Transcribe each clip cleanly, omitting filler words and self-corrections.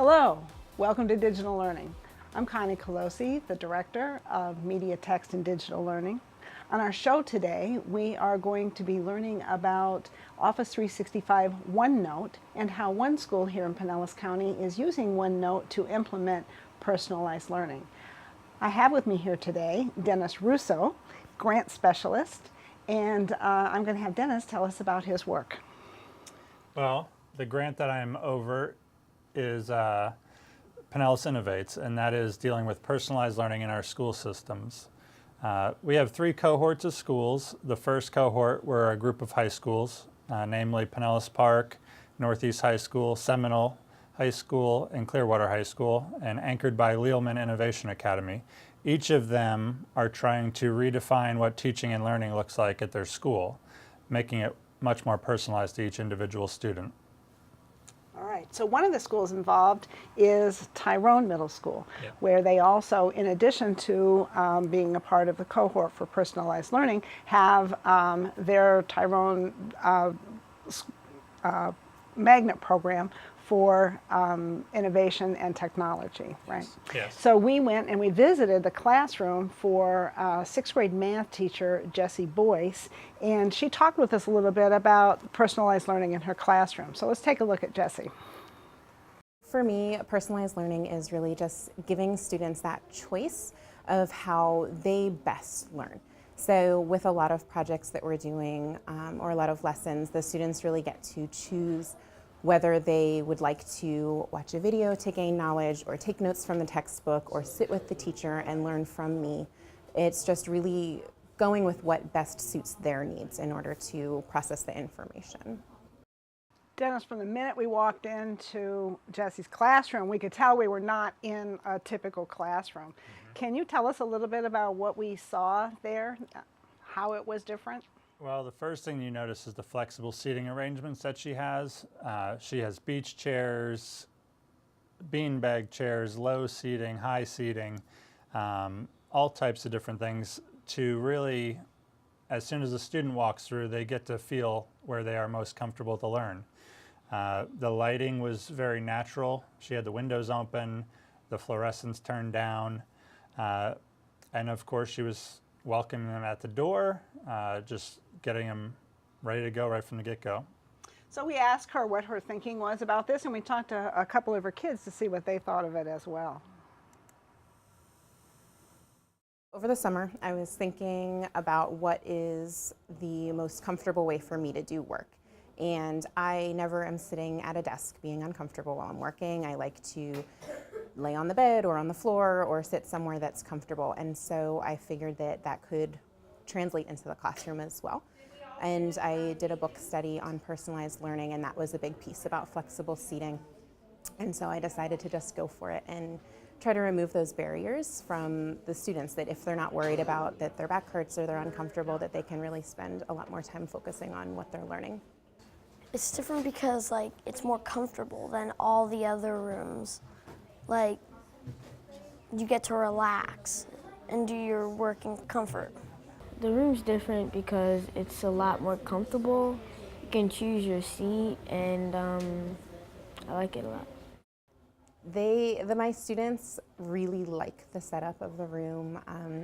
Hello, welcome to Digital Learning. I'm Connie Kolosey, the Director of Media, Text, and Digital Learning. On our show today, we are going to be learning about Office 365 OneNote and how one school here in Pinellas County is using OneNote to implement personalized learning. I have with me here today Dennis Russo, Grant Specialist, and I'm going to have Dennis tell us about his work. Well, the grant that I'm over is Pinellas Innovates, and that is dealing with personalized learning in our school systems. We have 3 cohorts of schools. The first cohort were a group of high schools, namely Pinellas Park, Northeast High School, Seminole High School, and Clearwater High School, and anchored by Lealman Innovation Academy. Each of them are trying to redefine what teaching and learning looks like at their school, making it much more personalized to each individual student. All right, so one of the schools involved is Tyrone Middle School, where they also, in addition to being a part of the cohort for personalized learning, have their Tyrone magnet program for innovation and technology, right? Yes. So we went and we visited the classroom for 6th grade math teacher, Jessie Boyce, and she talked with us a little bit about personalized learning in her classroom. So let's take a look at Jessie. For me, personalized learning is really just giving students that choice of how they best learn. So with a lot of projects that we're doing, or a lot of lessons, the students really get to choose whether they would like to watch a video to gain knowledge, or take notes from the textbook, or sit with the teacher and learn from me. It's just really going with what best suits their needs in order to process the information. Dennis, from the minute we walked into Jessie's classroom, we could tell we were not in a typical classroom. Can you tell us a little bit about what we saw there, how it was different? Well, the first thing you notice is the flexible seating arrangements that she has. She has beach chairs, beanbag chairs, low seating, high seating, all types of different things to really, as soon as a student walks through, they get to feel where they are most comfortable to learn. The lighting was very natural. She had the windows open, the fluorescents turned down, and of course she was welcoming them at the door, just getting them ready to go right from the get-go. So we asked her what her thinking was about this, and we talked to a couple of her kids to see what they thought of it as well. Over the summer, I was thinking about what is the most comfortable way for me to do work. And I never am sitting at a desk being uncomfortable while I'm working. I like to lay on the bed or on the floor or sit somewhere that's comfortable. And so I figured that that could translate into the classroom as well. And I did a book study on personalized learning, and that was a big piece about flexible seating. And so I decided to just go for it and try to remove those barriers from the students, that if they're not worried about that their back hurts or they're uncomfortable, that they can really spend a lot more time focusing on what they're learning. It's different because it's more comfortable than all the other rooms. You get to relax and do your work in comfort. The room's different because it's a lot more comfortable. You can choose your seat, and I like it a lot. My students really like the setup of the room.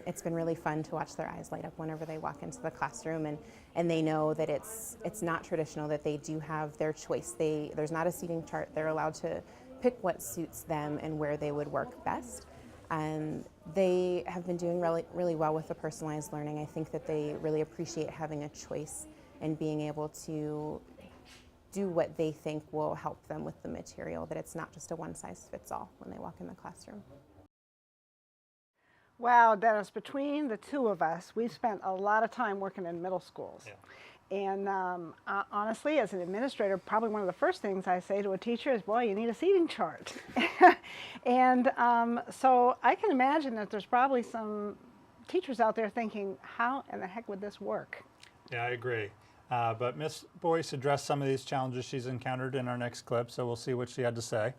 It's been really fun to watch their eyes light up whenever they walk into the classroom, and they know that it's not traditional, that they do have their choice. There's not a seating chart. They're allowed to pick what suits them and where they would work best. They have been doing really well with the personalized learning. I think that they really appreciate having a choice and being able to do what they think will help them with the material, that it's not just a one-size-fits-all when they walk in the classroom. Wow, Dennis, between the two of us, we've spent a lot of time working in middle schools. Yeah. And honestly, as an administrator, probably one of the first things I say to a teacher is, boy, you need a seating chart. And so I can imagine that there's probably some teachers out there thinking, how in the heck would this work? Yeah, I agree. But Ms. Boyce addressed some of these challenges she's encountered in our next clip, so we'll see what she had to say.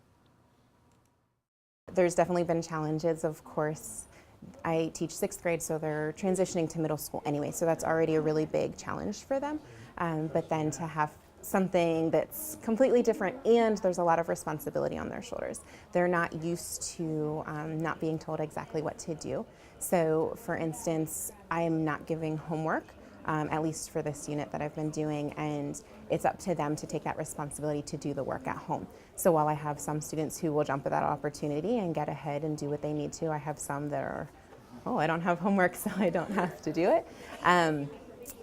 There's definitely been challenges, of course. I teach 6th grade, so they're transitioning to middle school anyway, so that's already a really big challenge for them. But then to have something that's completely different, and there's a lot of responsibility on their shoulders. They're not used to not being told exactly what to do. So for instance, I'm not giving homework, at least for this unit that I've been doing, and it's up to them to take that responsibility to do the work at home. So while I have some students who will jump at that opportunity and get ahead and do what they need to, I have some that are, oh, I don't have homework, so I don't have to do it.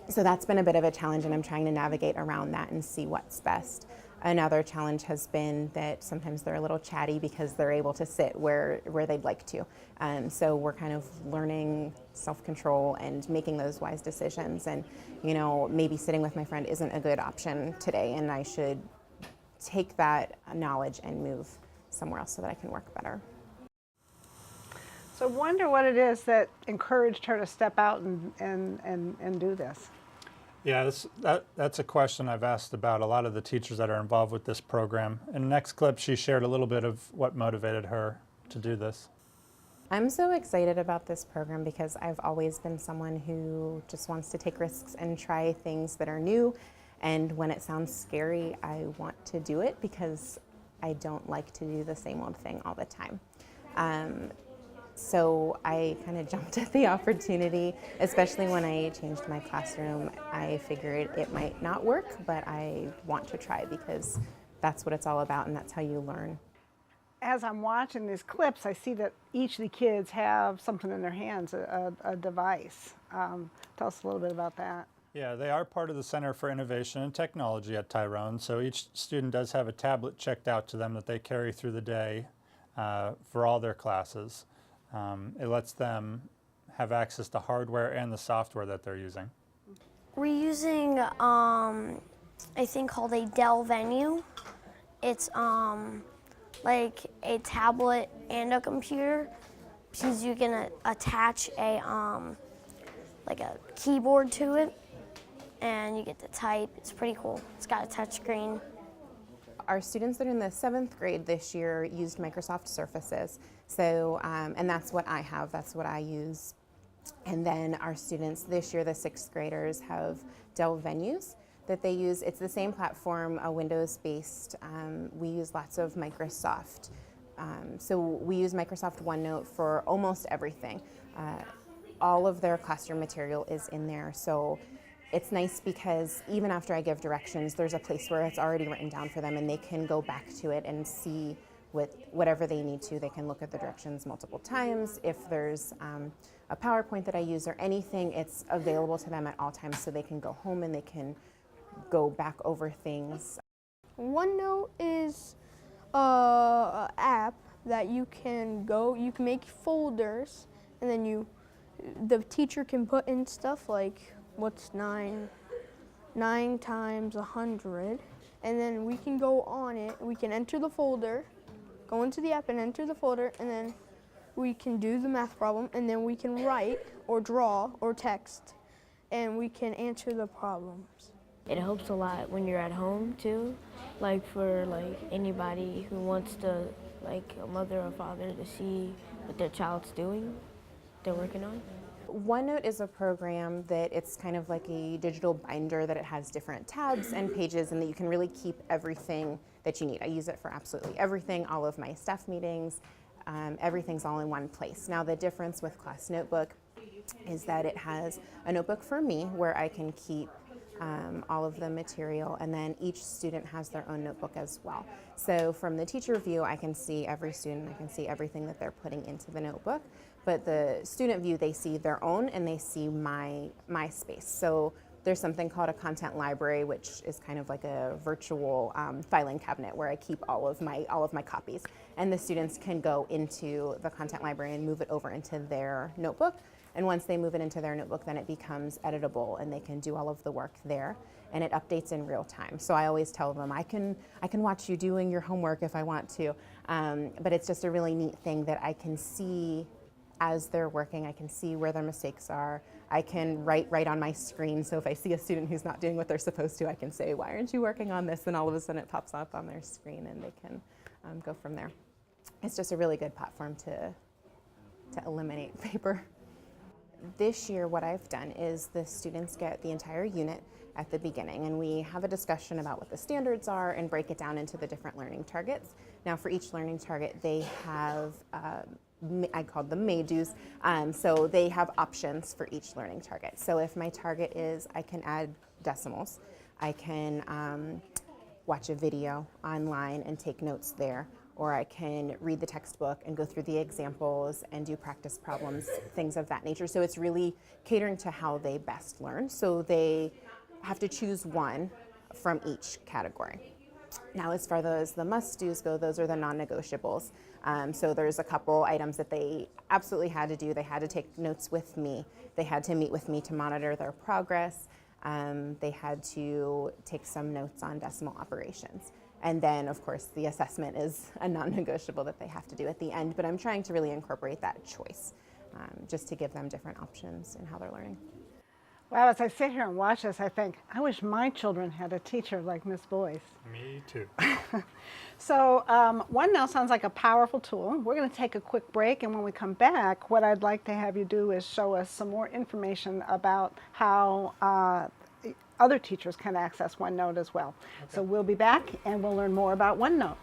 So that's been a bit of a challenge, and I'm trying to navigate around that and see what's best. Another challenge has been that sometimes they're a little chatty because they're able to sit where they'd like to. So we're kind of learning self-control and making those wise decisions. And, you know, maybe sitting with my friend isn't a good option today, and I should take that knowledge and move somewhere else so that I can work better. So I wonder what it is that encouraged her to step out and do this. Yeah, that's a question I've asked about a lot of the teachers that are involved with this program. In the next clip, she shared a little bit of what motivated her to do this. I'm so excited about this program because I've always been someone who just wants to take risks and try things that are new. And when it sounds scary, I want to do it because I don't like to do the same old thing all the time. So I kind of jumped at the opportunity, especially when I changed my classroom. I figured it might not work, but I want to try because that's what it's all about and that's how you learn. As I'm watching these clips, I see that each of the kids have something in their hands, a device. Tell us a little bit about that. Yeah, they are part of the Center for Innovation and Technology at Tyrone, so each student does have a tablet checked out to them that they carry through the day for all their classes. It lets them have access to hardware and the software that they're using. We're using a thing called a Dell Venue. It's like a tablet and a computer, because you can attach a like a keyboard to it, and you get to type. It's pretty cool. It's got a touch screen. Our students that are in the 7th grade this year used Microsoft Surfaces. So, and that's what I have, that's what I use. And then our students this year, the 6th graders, have Dell Venues that they use. It's the same platform, a Windows-based. We use lots of Microsoft. So we use Microsoft OneNote for almost everything. All of their classroom material is in there. So it's nice because even after I give directions, there's a place where it's already written down for them and they can go back to it and see whatever they need to. They can look at the directions multiple times. If there's a PowerPoint that I use or anything, it's available to them at all times so they can go home and they can go back over things. OneNote is an app that you can make folders, and then the teacher can put in stuff like what's 9 times 100, and then we can go on it, we can enter the folder, go into the app and enter the folder, and then we can do the math problem, and then we can write or draw or text, and we can answer the problems. It helps a lot when you're at home too, like for anybody who wants to, like a mother or father, to see what their child's doing, they're working on. OneNote is a program that it's kind of like a digital binder that it has different tabs and pages, and that you can really keep everything that you need. I use it for absolutely everything, all of my staff meetings, everything's all in one place. Now the difference with Class Notebook is that it has a notebook for me where I can keep all of the material, and then each student has their own notebook as well. So from the teacher view, I can see every student, I can see everything that they're putting into the notebook. But the student view, they see their own and they see my space. So there's something called a content library, which is kind of like a virtual filing cabinet where I keep all of my copies. And the students can go into the content library and move it over into their notebook. And once they move it into their notebook, then it becomes editable and they can do all of the work there, and it updates in real time. So I always tell them, I can watch you doing your homework if I want to, but it's just a really neat thing that I can see as they're working. I can see where their mistakes are. I can write right on my screen, so if I see a student who's not doing what they're supposed to, I can say, why aren't you working on this? And all of a sudden it pops up on their screen and they can go from there. It's just a really good platform to eliminate paper. This year what I've done is the students get the entire unit, at the beginning, and we have a discussion about what the standards are and break it down into the different learning targets. Now for each learning target, they have, I called them may-dos, so they have options for each learning target. So if my target is I can add decimals, I can watch a video online and take notes there, or I can read the textbook and go through the examples and do practice problems, things of that nature. So it's really catering to how they best learn. So they have to choose one from each category. Now, as far as the must-dos go, those are the non-negotiables. So there's a couple items that they absolutely had to do. They had to take notes with me. They had to meet with me to monitor their progress. They had to take some notes on decimal operations. And then, of course, the assessment is a non-negotiable that they have to do at the end. But I'm trying to really incorporate that choice, just to give them different options in how they're learning. Wow, as I sit here and watch this, I think, I wish my children had a teacher like Miss Boyce. Me too. So OneNote sounds like a powerful tool. We're going to take a quick break, and when we come back, what I'd like to have you do is show us some more information about how other teachers can access OneNote as well. Okay. So we'll be back, and we'll learn more about OneNote.